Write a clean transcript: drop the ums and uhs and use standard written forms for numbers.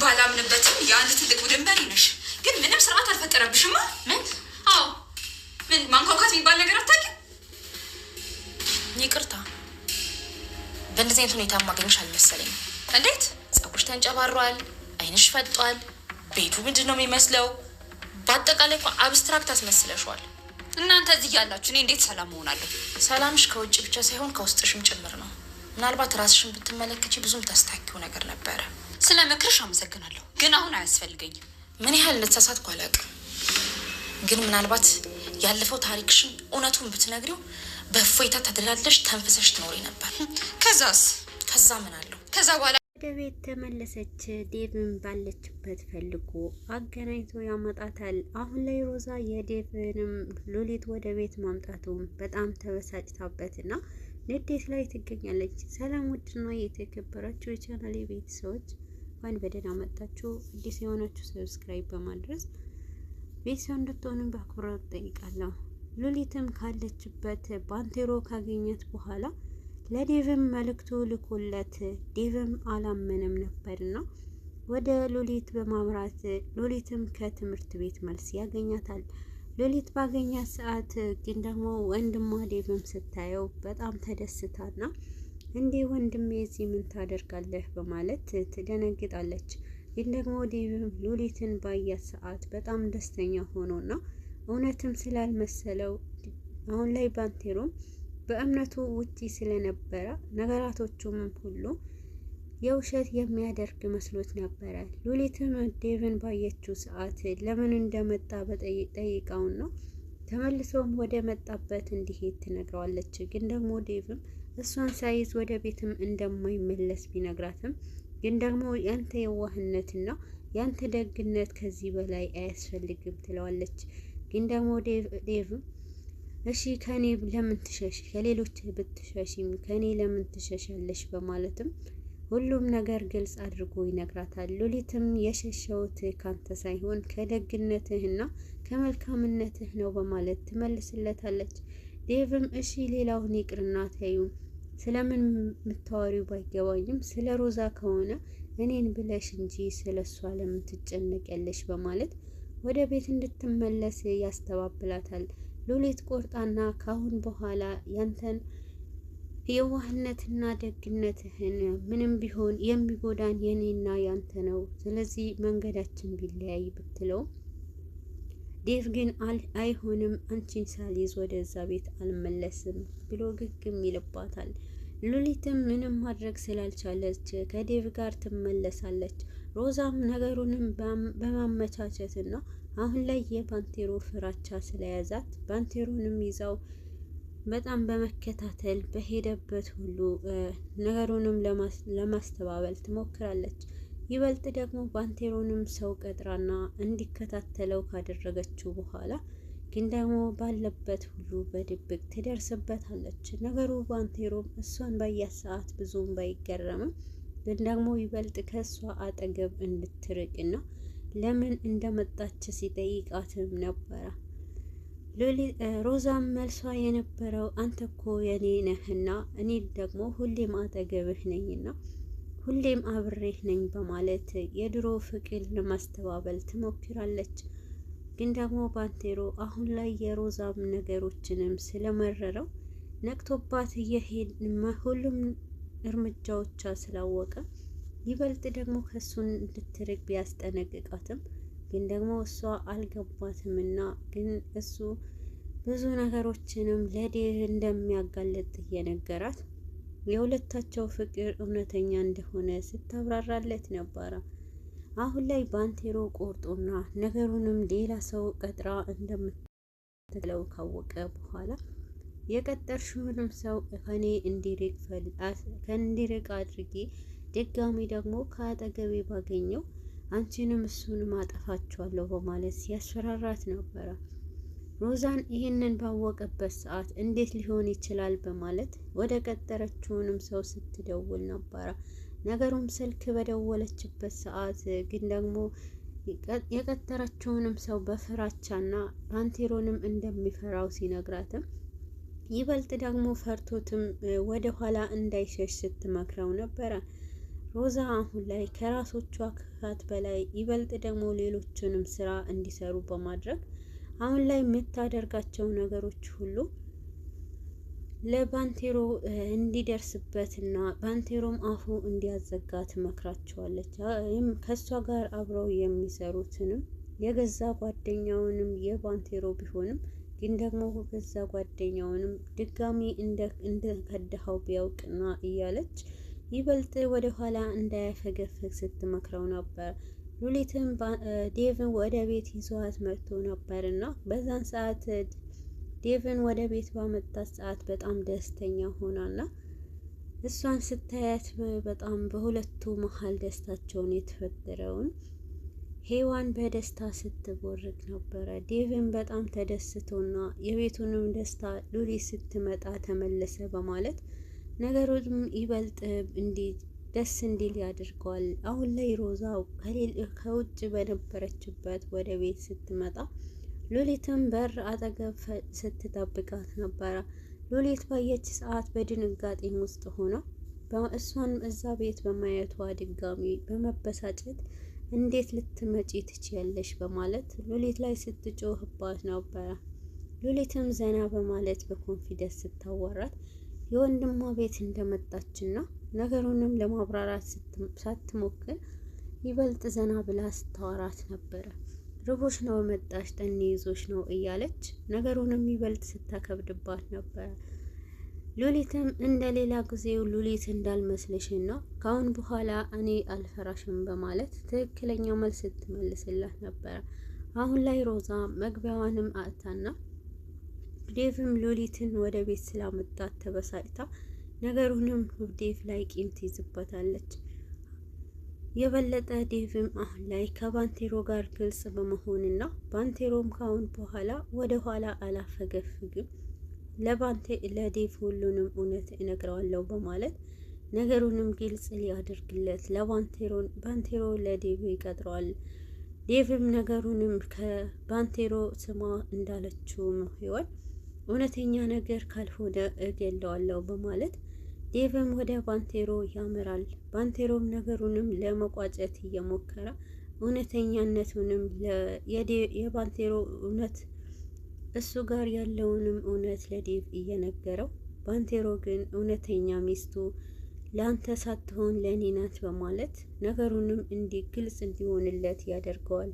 ባላምንበትም የአንድ ትልቅ ቡድን መሪ ነሽ። ግን ምንም ስርዓት አልፈጠረብሽማ። ምን? አዎ ምን ማንኳኳት የሚባል ነገር አታውቂም? ይቅርታ፣ በእንደዚህ አይነት ሁኔታ ማገኘሽ አልመሰለኝም። እንዴት? ጸጉርሽ ተንጨባሯል፣ አይንሽ ፈጧል፣ ቤቱ ምንድን ነው የሚመስለው? በአጠቃላይ እኮ አብስትራክት አስመስለሽዋል። እናንተ እዚህ ያላችሁ እኔ እንዴት ሰላም እሆናለሁ? ሰላምሽ ከውጭ ብቻ ሳይሆን ከውስጥሽም ጭምር ነው። ምናልባት ራስሽን ብትመለከቺ ብዙም ታስታኪው ነገር ነበረ። ስለ ምክርሽ አመሰግናለሁ፣ ግን አሁን አያስፈልገኝም። ምን ያህል ልትሳሳትኩ አላውቅም፣ ግን ምናልባት ያለፈው ታሪክሽን እውነቱን ብትነግሪው በእፎይታ ተደላለሽ ተንፍሰሽ ትኖሪ ነበር። ከዛ ምን አለው? ከዛ በኋላ ወደ ቤት ተመለሰች። ዴቭን ባለችበት ፈልጎ አገናኝቶ ያመጣታል። አሁን ላይ ሮዛ የዴቭንም ሉሊት ወደ ቤት ማምጣቱን በጣም ተበሳጭታበትና ንዴት ላይ ትገኛለች። ሰላም ውድና የተከበራችሁ የቻናሌ ቤተሰቦች እንኳን በደህና መጣችሁ። አዲስ የሆናችሁ ሰብስክራይብ በማድረስ ቤተሰብ እንድትሆኑ በአክብሮት ጠይቃለሁ። ሉሊትም ካለችበት ባንቴሮ ካገኘት በኋላ ለዴቭም መልእክቱ ልኮለት ዴቭም አላመነም ነበርና ወደ ሉሊት በማምራት ሉሊትም ከትምህርት ቤት መልስ ያገኛታል። ሉሊት ባገኛት ሰዓት ግን ደግሞ ወንድሟ ዴቭም ስታየው በጣም ተደስታና እንዴ ወንድሜ እዚህ ምን ታደርጋለህ በማለት ትደነግጣለች። ግን ደግሞ ዴቭም ሉሊትን ባያት ሰዓት በጣም ደስተኛ ሆኖና እውነትም ስላልመሰለው አሁን ላይ ባንቴሮም በእምነቱ ውጪ ስለነበረ ነገራቶቹም ሁሉ የውሸት የሚያደርግ መስሎት ነበረ። ሉሊትም ዴቭን ባየችው ሰዓት ለምን እንደመጣ ጠይቃውን ነው ተመልሶም ወደ መጣበት እንዲሄድ ትነግረዋለች። ግን ደግሞ ዴቭም እሷን ሳይዝ ወደ ቤትም እንደማይመለስ ቢነግራትም ግን ደግሞ ያንተ የዋህነትና ያንተ ደግነት ከዚህ በላይ አያስፈልግም ትለዋለች። ግን ደግሞ ዴቭም እሺ ከኔ ለምን ትሸሽ? ከሌሎች ብትሸሽም ከኔ ለምን ትሸሻለሽ? በማለትም ሁሉም ነገር ግልጽ አድርጎ ይነግራታል። ሉሊትም የሸሸውት ካንተ ሳይሆን ከደግነትህና ከመልካምነትህ ነው በማለት ትመልስለታለች። ዴቭም እሺ ሌላውን ይቅርና ታዩ ስለምን የምታወሪው ባይገባኝም ስለ ሮዛ ከሆነ እኔን ብለሽ እንጂ ስለሷ ለምን ትጨነቂያለሽ? በማለት ወደ ቤት እንድትመለስ ያስተባብላታል። ሉሊት ቆርጣና ካሁን በኋላ ያንተን የዋህነትና ደግነትህን ምንም ቢሆን የሚጎዳን የኔና ያንተ ነው፣ ስለዚህ መንገዳችን ቢለያይ ብትለው ዴቭ ግን አይሆንም አንቺን ሳልይዝ ወደዛ ቤት አልመለስም ብሎ ግግም ይልባታል። ሉሊትም ምንም ማድረግ ስላልቻለች ከዴቭ ጋር ትመለሳለች። ሮዛም ነገሩንም በማመቻቸትና አሁን ላይ የባንቴሮ ፍራቻ ስለያዛት ባንቴሮንም ይዛው በጣም በመከታተል በሄደበት ሁሉ ነገሩንም ለማስተባበል ትሞክራለች። ይበልጥ ደግሞ ባንቴሮንም ሰው ቀጥራና እንዲከታተለው ካደረገችው በኋላ ግን ደግሞ ባለበት ሁሉ በድብቅ ትደርስበታለች። ነገሩ ባንቴሮም እሷን ባያት ሰዓት ብዙም ባይገረምም ግን ደግሞ ይበልጥ ከእሷ አጠገብ እንድትርቅና ለምን እንደመጣች ሲጠይቃትም ነበረ። ሮዛም መልሷ የነበረው አንተ እኮ የኔ ነህና እኔ ደግሞ ሁሌም አጠገብህ ነኝና ሁሌም አብሬህ ነኝ በማለት የድሮ ፍቅር ለማስተባበል ትሞክራለች። ግን ደግሞ ባንቴሮ አሁን ላይ የሮዛም ነገሮችንም ስለመረረው ነቅቶባት እየሄድ ሁሉም እርምጃዎቿ ስላወቀ ይበልጥ ደግሞ ከሱን እንድትርቅ ቢያስጠነቅቃትም ግን ደግሞ እሷ አልገባትምና ግን እሱ ብዙ ነገሮችንም ለዴቭ እንደሚያጋለጥ እየነገራት የሁለታቸው ፍቅር እውነተኛ እንደሆነ ስታብራራለት ነበረ። አሁን ላይ ባንቴሮ ቆርጦና ነገሩንም ሌላ ሰው ቀጥራ እንደምትለው ካወቀ በኋላ የቀጠርሽውንም ሰው ከኔ እንዲርቅ አድርጌ ድጋሚ ደግሞ ከአጠገቤ ባገኘው አንቺንም እሱንም አጠፋቸዋለሁ በማለት ሲያስፈራራት ነበረ። ሮዛን ይህንን ባወቀበት ሰዓት እንዴት ሊሆን ይችላል በማለት ወደ ቀጠረችውንም ሰው ስትደውል ነበረ። ነገሩም ስልክ በደወለችበት ሰዓት ግን ደግሞ የቀጠረችውንም ሰው በፍራቻና ባንቴሮንም እንደሚፈራው ሲነግራትም ይበልጥ ደግሞ ፈርቶትም ወደ ኋላ እንዳይሸሽ ስትመክረው ነበረ። ሮዛ አሁን ላይ ከራሶቿ ክፋት በላይ ይበልጥ ደግሞ ሌሎችንም ስራ እንዲሰሩ በማድረግ አሁን ላይ የምታደርጋቸው ነገሮች ሁሉ ለባንቴሮ እንዲደርስበትና ባንቴሮም አፉ እንዲያዘጋ ትመክራቸዋለች። ከሷ ጋር አብረው የሚሰሩትንም የገዛ ጓደኛውንም የባንቴሮ ቢሆንም ግን ደግሞ ገዛ ጓደኛውንም ድጋሚ እንደከደኸው ቢያውቅና እያለች ይበልጥ ወደ ኋላ እንዳያፈገፍግ ስትመክረው ነበር። ሉሊትም ዴቭን ወደ ቤት ይዟት መጥቶ ነበርና በዛን ሰዓት ዴቭን ወደ ቤት ባመጣት ሰዓት በጣም ደስተኛ ሆናና እሷን ስታያት በጣም በሁለቱ መሀል ደስታቸውን የተፈጠረውን ሄዋን በደስታ ስትቦርቅ ነበረ። ዴቭን በጣም ተደስቶና የቤቱንም ደስታ ሉሊት ስትመጣ ተመለሰ በማለት ነገሩንም ይበልጥ ደስ እንዲል ያድርገዋል። አሁን ላይ ሮዛ ከውጭ በነበረችበት ወደ ቤት ስትመጣ ሉሊትም በር አጠገብ ስትጠብቃት ነበረ። ሉሊት ባየች ሰዓት በድንጋጤ ውስጥ ሆና እሷን እዛ ቤት በማየቷ ድጋሚ በመበሳጨት እንዴት ልትመጪ ትችያለሽ በማለት ሉሊት ላይ ስትጮህባት ነበረ። ሉሊትም ዘና በማለት በኮንፊደንስ ስታወራት የወንድሟ ቤት እንደመጣችና ነገሩንም ለማብራራት ሳትሞክር ይበልጥ ዘና ብላ ስታወራት ነበረ። ርቦሽ ነው መጣሽ፣ ጠኔ ይዞሽ ነው እያለች ነገሩንም ይበልጥ ስታከብድባት ነበረ። ሉሊትም እንደሌላ ጊዜው ሉሊት እንዳልመስልሽና ካሁን በኋላ እኔ አልፈራሽም በማለት ትክክለኛ መልስ ስትመልስላት ነበረ። አሁን ላይ ሮዛ መግቢያዋንም አጥታና ዴቭም ሉሊትን ወደ ቤት ስላመጣት ተበሳጭታ ነገሩንም ዴቭ ላይ ቂም ትይዝበታለች። የበለጠ ዴቭም አሁን ላይ ከባንቴሮ ጋር ግልጽ በመሆንና ባንቴሮም ካሁን በኋላ ወደ ኋላ አላፈገፍግም ለዴቭ ሁሉንም እውነት እነግረዋለሁ በማለት ነገሩንም ግልጽ ሊያደርግለት ባንቴሮ ለዴቭ ይቀጥረዋል። ዴቭም ነገሩንም ከባንቴሮ ስማ እንዳለችው ሄዋን እውነተኛ ነገር ካልሆነ እገለዋለሁ በማለት ዴቭም ወደ ባንቴሮ ያመራል። ባንቴሮም ነገሩንም ለመቋጨት እየሞከረ እውነተኛነቱንም የባንቴሮ እውነት እሱ ጋር ያለውንም እውነት ለዴቭ እየነገረው ባንቴሮ ግን እውነተኛ ሚስቱ ለአንተ ሳትሆን ለኔ ናት በማለት ነገሩንም ግልጽ እንዲሆንለት ያደርገዋል።